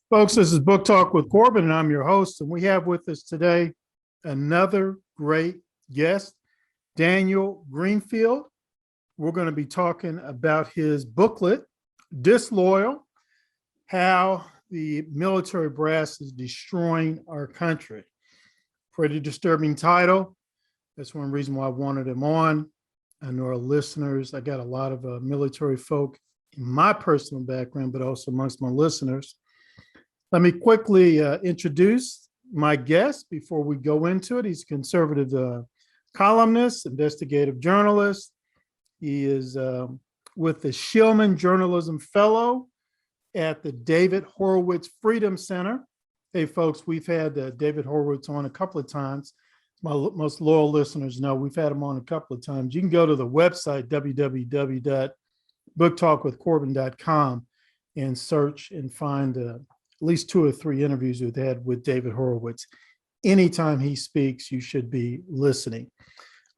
Folks, this is Book Talk with Corbin, and I'm your host. And we have with us today another great guest, Daniel Greenfield. We're going to be talking about his booklet, Disloyal: How the Military Brass is Destroying Our Country. Pretty disturbing title. That's one reason why I wanted him on. I know our listeners, I got a lot of military folk in my personal background, but also amongst my listeners. Let me quickly introduce my guest before we go into it. He's a conservative columnist, investigative journalist. He is with the Shillman Journalism Fellow at the David Horowitz Freedom Center. Hey, folks, we've had David Horowitz on a couple of times. My most loyal listeners know we've had him on a couple of times. You can go to the website, www.booktalkwithcorbin.com, and search and find at least 2 or 3 interviews we've had with David Horowitz. Anytime he speaks, you should be listening.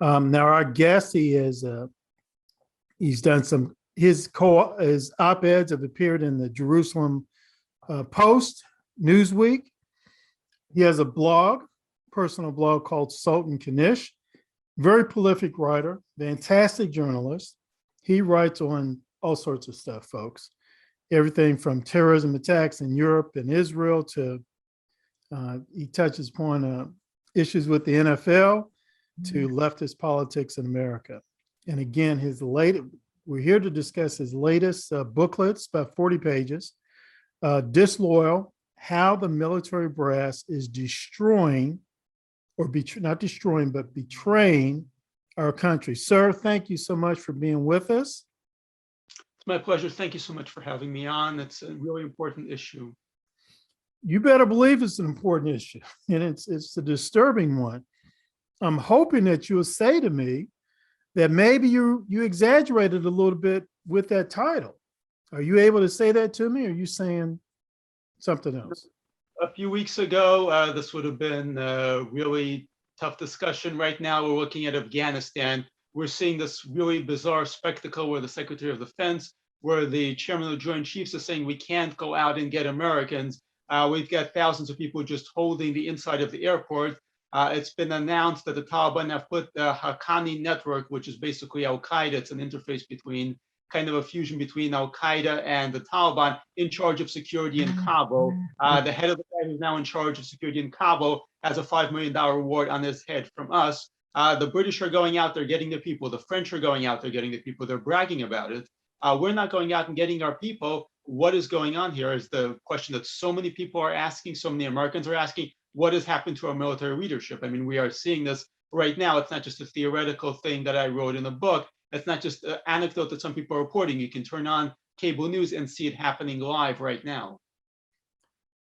Now, our guest, he's done some, his op-eds have appeared in the Jerusalem Post, Newsweek. He has a blog, personal blog called Sultan Kanish. Very prolific writer, fantastic journalist. He writes on all sorts of stuff, folks. Everything from terrorism attacks in Europe and Israel to he touches upon issues with the NFL to leftist politics in America. And again, we're here to discuss his latest booklets, about 40 pages, Disloyal: How the Military Brass is Destroying, or not destroying, but betraying our country. Sir, thank you so much for being with us. My pleasure. Thank you so much for having me on. It's a really important issue. You better believe it's an important issue, and it's a disturbing one. I'm hoping that you'll say to me that maybe you exaggerated a little bit with that title. Are you able to say that to me, or are you saying something else? A few weeks ago, this would have been a really tough discussion. Right now, we're looking at Afghanistan. We're seeing this really bizarre spectacle where the Secretary of Defense, where the Chairman of the Joint Chiefs is saying we can't go out and get Americans. We've got thousands of people just holding the inside of the airport. It's been announced that the Taliban have put the Haqqani network, which is basically Al-Qaeda. It's an interface between, kind of a fusion between Al-Qaeda and the Taliban, in charge of security in Kabul. The head of the guy who's now in charge of security in Kabul has a $5 million reward on his head from us. The British are going out there getting the people. The French are going out there getting the people. They're bragging about it. We're not going out and getting our people. What is going on here is the question that so many people are asking, so many Americans are asking: what has happened to our military leadership? I mean, we are seeing this right now. It's not just a theoretical thing that I wrote in the book. It's not just an anecdote that some people are reporting. You can turn on cable news and see it happening live right now.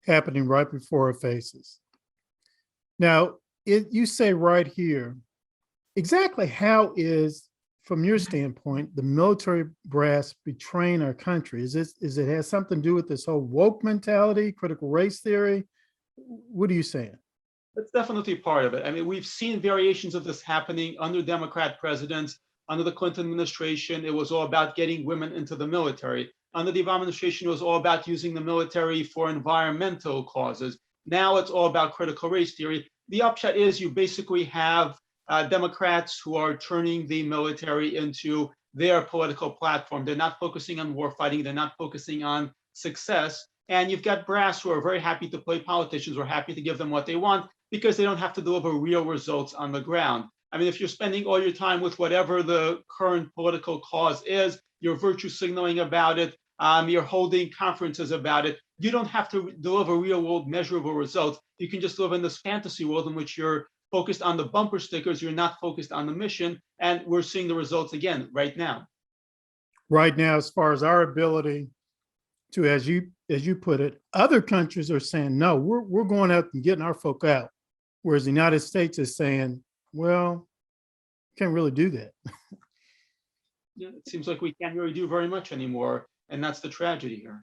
Happening right before our faces. Now, you say right here, exactly how is, from your standpoint, the military brass betraying our country? Is it has something to do with this whole woke mentality, critical race theory? What are you saying? That's definitely part of it. I mean, we've seen variations of this happening under Democrat presidents. Under the Clinton administration, it was all about getting women into the military. Under the Obama administration, it was all about using the military for environmental causes. Now it's all about critical race theory. The upshot is you basically have Democrats who are turning the military into their political platform. They're not focusing on war fighting. They're not focusing on success. And you've got brass who are very happy to play politicians, who are happy to give them what they want because they don't have to deliver real results on the ground. I mean, if you're spending all your time with whatever the current political cause is, you're virtue signaling about it, you're holding conferences about it, you don't have to deliver real world measurable results. You can just live in this fantasy world in which you're focused on the bumper stickers, you're not focused on the mission, and we're seeing the results again right now. Right now, as far as our ability to, as you put it, other countries are saying, no, we're going out and getting our folk out. Whereas the United States is saying, well, can't really do that. Yeah, it seems like we can't really do very much anymore. And that's the tragedy here.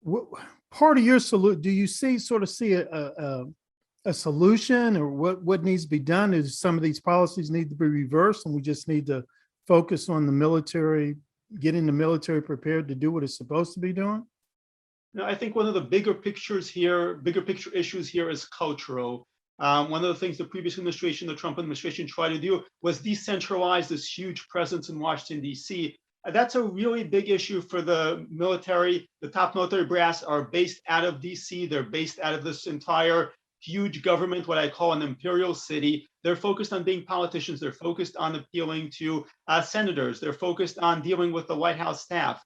What part of your solution, do you see a solution, or what needs to be done? Is some of these policies need to be reversed and we just need to focus on the military getting the military prepared to do what it's supposed to be doing? No, I think one of the bigger picture issues here is cultural. One of the things the previous administration, the Trump administration, tried to do was decentralize this huge presence in Washington, D.C. That's a really big issue for the military. The top military brass are based out of D.C. They're based out of this entire huge government, what I call an imperial city. They're focused on being politicians. They're focused on appealing to senators. They're focused on dealing with the White House staff.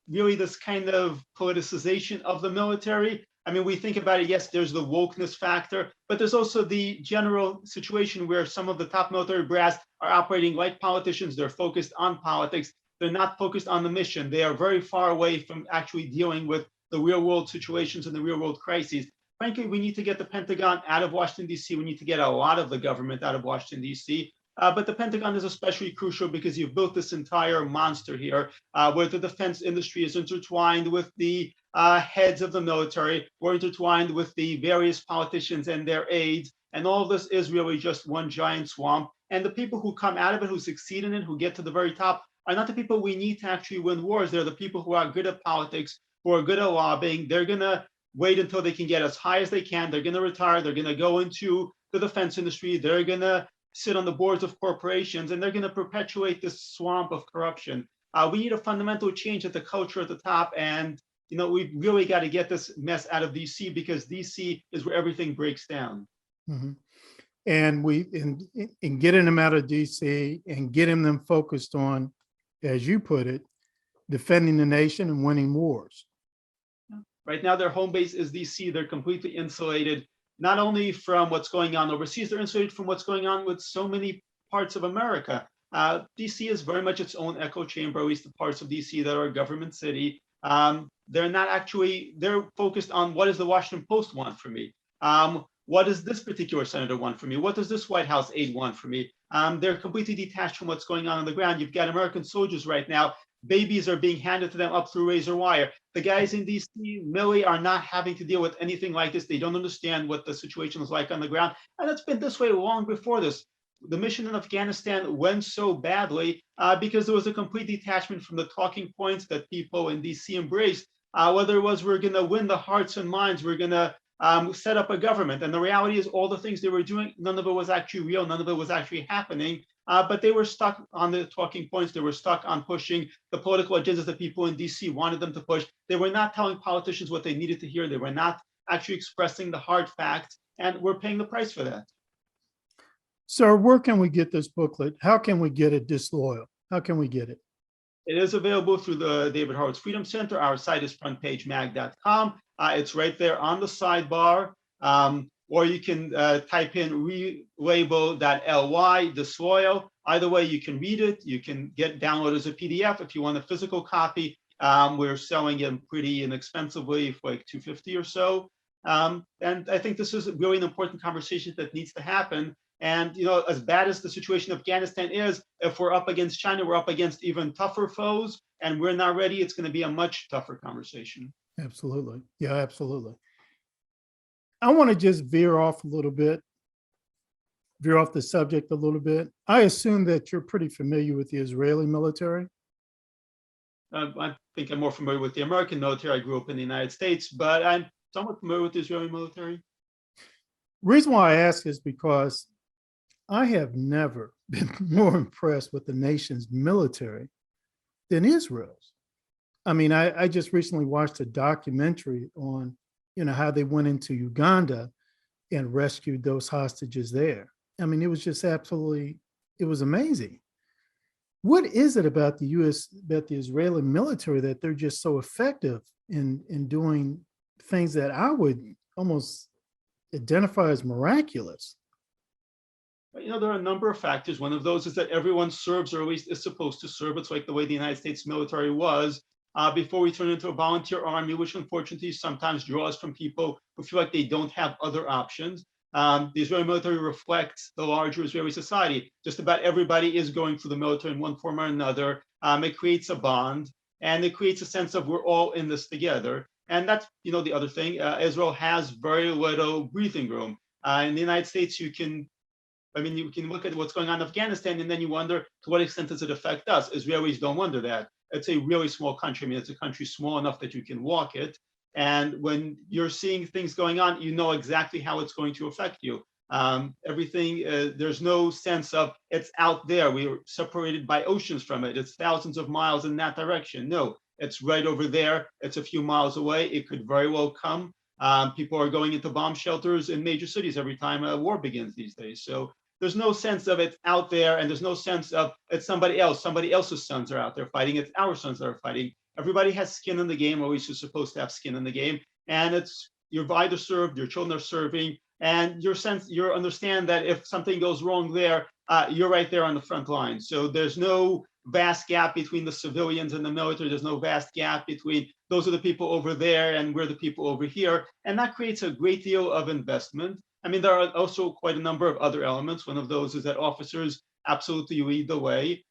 Really this kind of politicization of the military. I mean, we think about it, yes, there's the wokeness factor, but there's also the general situation where some of the top military brass are operating like politicians. They're focused on politics. They're not focused on the mission. They are very far away from actually dealing with the real world situations and the real world crises. Frankly, we need to get the Pentagon out of Washington, D.C. We need to get a lot of the government out of Washington, D.C. But the Pentagon is especially crucial because you've built this entire monster here, where the defense industry is intertwined with the heads of the military, we're intertwined with the various politicians and their aides, and all of this is really just one giant swamp. And the people who come out of it, who succeed in it, who get to the very top, are not the people we need to actually win wars. They're the people who are good at politics, who are good at lobbying. They're going to wait until they can get as high as they can. They're going to retire. They're going to go into the defense industry. They're going to sit on the boards of corporations, and they're going to perpetuate this swamp of corruption. We need a fundamental change at the culture at the top, and we've really got to get this mess out of DC, because DC is where everything breaks down. Mm-hmm. And in getting them out of DC and getting them focused on, as you put it, defending the nation and winning wars. Right now, their home base is DC. They're completely insulated, not only from what's going on overseas, they're insulated from what's going on with so many parts of America. DC is very much its own echo chamber, at least the parts of DC that are a government city. They're focused on, what does the Washington Post want from me? What does this particular senator want from me? What does this White House aide want from me? They're completely detached from what's going on the ground. You've got American soldiers right now. Babies are being handed to them up through razor wire. The guys in DC, Millie, are not having to deal with anything like this. They don't understand what the situation is like on the ground. And it's been this way long before this. The mission in Afghanistan went so badly because there was a complete detachment from the talking points that people in DC embraced, whether it was, we're going to win the hearts and minds, we're going to set up a government. And the reality is, all the things they were doing, none of it was actually real, none of it was actually happening. But they were stuck on the talking points. They were stuck on pushing the political agendas that people in DC wanted them to push. They were not telling politicians what they needed to hear. They were not actually expressing the hard facts, and we're paying the price for that. Sir, where can we get this booklet? How can we get it, Disloyal? How can we get it? It is available through the David Horowitz Freedom Center. Our site is frontpagemag.com. It's right there on the sidebar. Or you can type in relabel.ly, Disloyal. Either way, you can read it. You can download as a PDF. If you want a physical copy, we're selling them pretty inexpensively for like $250 or so. And I think this is really an important conversation that needs to happen. And as bad as the situation in Afghanistan is, if we're up against China, we're up against even tougher foes, and we're not ready. It's going to be a much tougher conversation. Absolutely. Yeah, absolutely. I want to just veer off the subject a little bit. I assume that you're pretty familiar with the Israeli military. I think I'm more familiar with the American military. I grew up in the United States, but I'm somewhat familiar with the Israeli military. Reason why I ask is because I have never been more impressed with the nation's military than Israel's. I mean, I just recently watched a documentary on, how they went into Uganda and rescued those hostages there. I mean, it was just absolutely, it was amazing. What is it about the Israeli military that they're just so effective in doing things that I would almost identify as miraculous? There are a number of factors. One of those is that everyone serves, or at least is supposed to serve. It's like the way the United States military was before we turned into a volunteer army, which unfortunately sometimes draws from people who feel like they don't have other options. The Israeli military reflects the larger Israeli society. Just about everybody is going through the military in one form or another. It creates a bond, and it creates a sense of we're all in this together. And that's, the other thing. Israel has very little breathing room. In the United States, you can I mean, you can look at what's going on in Afghanistan, and then you wonder, to what extent does it affect us? Israelis don't wonder that. It's a really small country. I mean, it's a country small enough that you can walk it. And when you're seeing things going on, you know exactly how it's going to affect you. Everything, there's no sense of it's out there. We are separated by oceans from it. It's thousands of miles in that direction. No, it's right over there. It's a few miles away. It could very well come. People are going into bomb shelters in major cities every time a war begins these days. So there's no sense of it's out there, and there's no sense of it's somebody else. Somebody else's sons are out there fighting. It's our sons that are fighting. Everybody has skin in the game, or at least you're supposed to have skin in the game. And it's you've either served, your children are serving, and you understand that if something goes wrong there, you're right there on the front line. So there's no vast gap between the civilians and the military. There's no vast gap between those are the people over there and we're the people over here. And that creates a great deal of investment. I mean, there are also quite a number of other elements. One of those is that officers absolutely lead the way.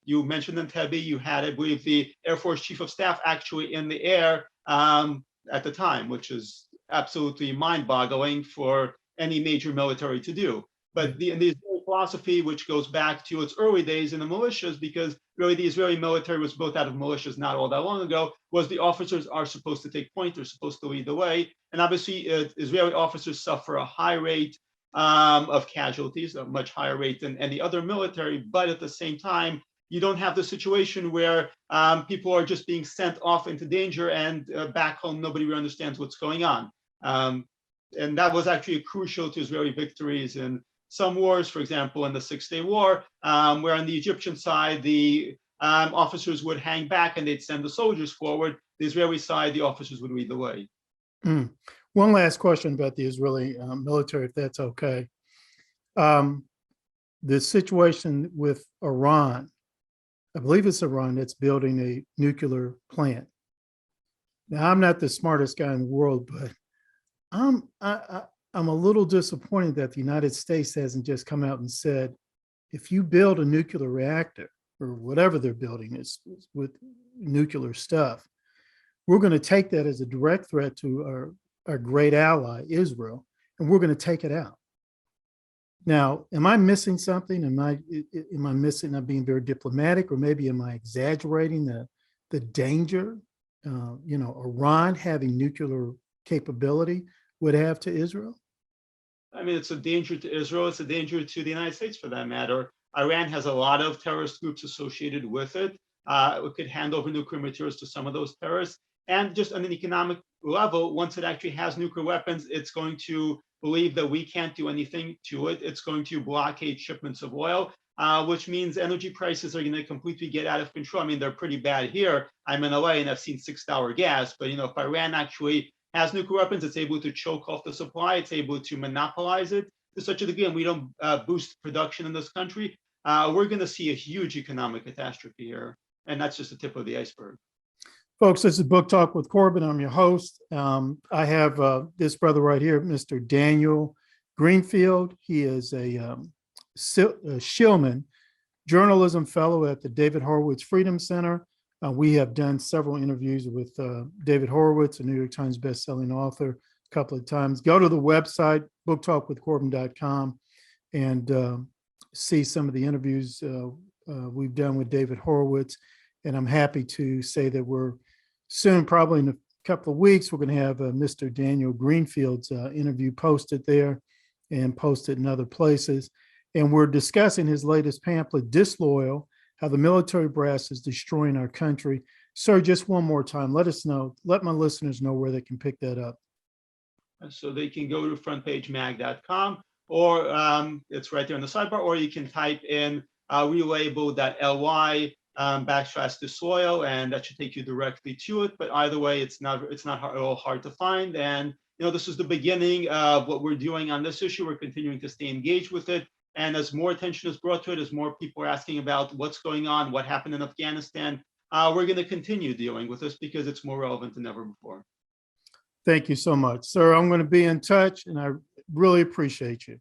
You mentioned Entebbe, you had, I believe, the Air Force Chief of Staff actually in the air at the time, which is absolutely mind-boggling for any major military to do. But the Israeli philosophy, which goes back to its early days in the militias, because really the Israeli military was built out of militias not all that long ago, was the officers are supposed to take point, they're supposed to lead the way. And obviously, Israeli officers suffer a high rate of casualties, a much higher rate than any other military. But at the same time, you don't have the situation where people are just being sent off into danger and back home, nobody really understands what's going on. And that was actually crucial to Israeli victories in some wars, for example, in the Six-Day War, where on the Egyptian side, the officers would hang back and they'd send the soldiers forward. The Israeli side, the officers would lead the way. One last question about the Israeli military, if that's okay. The situation with Iran, I believe it's Iran that's building a nuclear plant. Now, I'm not the smartest guy in the world, but I'm a little disappointed that the United States hasn't just come out and said, if you build a nuclear reactor or whatever they're building is with nuclear stuff, we're going to take that as a direct threat to our great ally, Israel, and we're going to take it out. Now, am I missing something? Am I missing, not being very diplomatic, or maybe am I exaggerating the danger, Iran having nuclear capability would have to Israel? I mean, it's a danger to Israel. It's a danger to the United States, for that matter. Iran has a lot of terrorist groups associated with it. It could hand over nuclear materials to some of those terrorists. And just on an economic level, once it actually has nuclear weapons, it's going to believe that we can't do anything to it. It's going to blockade shipments of oil, which means energy prices are going to completely get out of control. I mean, they're pretty bad here. I'm in LA and I've seen $6 gas, but if Iran actually has nuclear weapons, it's able to choke off the supply, it's able to monopolize it to such a degree, and we don't boost production in this country, we're going to see a huge economic catastrophe here. And that's just the tip of the iceberg. Folks, this is Book Talk with Corbin. I'm your host. I have this brother right here, Mr. Daniel Greenfield. He is a Shillman journalism fellow at the David Horowitz Freedom Center. We have done several interviews with David Horowitz, a New York Times bestselling author, a couple of times. Go to the website, booktalkwithcorbin.com, and see some of the interviews we've done with David Horowitz. And I'm happy to say that we're soon, probably in a couple of weeks, we're going to have Mr. Daniel Greenfield's interview posted there and posted in other places. And we're discussing his latest pamphlet, Disloyal, How the Military Brass is Destroying Our Country. Sir, just one more time, let my listeners know where they can pick that up. So they can go to frontpagemag.com, or it's right there on the sidebar, or you can type in relabel.ly /disloyal, and that should take you directly to it. But either way, it's not at all hard to find. And this is the beginning of what we're doing on this issue. We're continuing to stay engaged with it. And as more attention is brought to it, as more people are asking about what's going on, what happened in Afghanistan, we're going to continue dealing with this because it's more relevant than ever before. Thank you so much, sir. I'm going to be in touch, and I really appreciate you.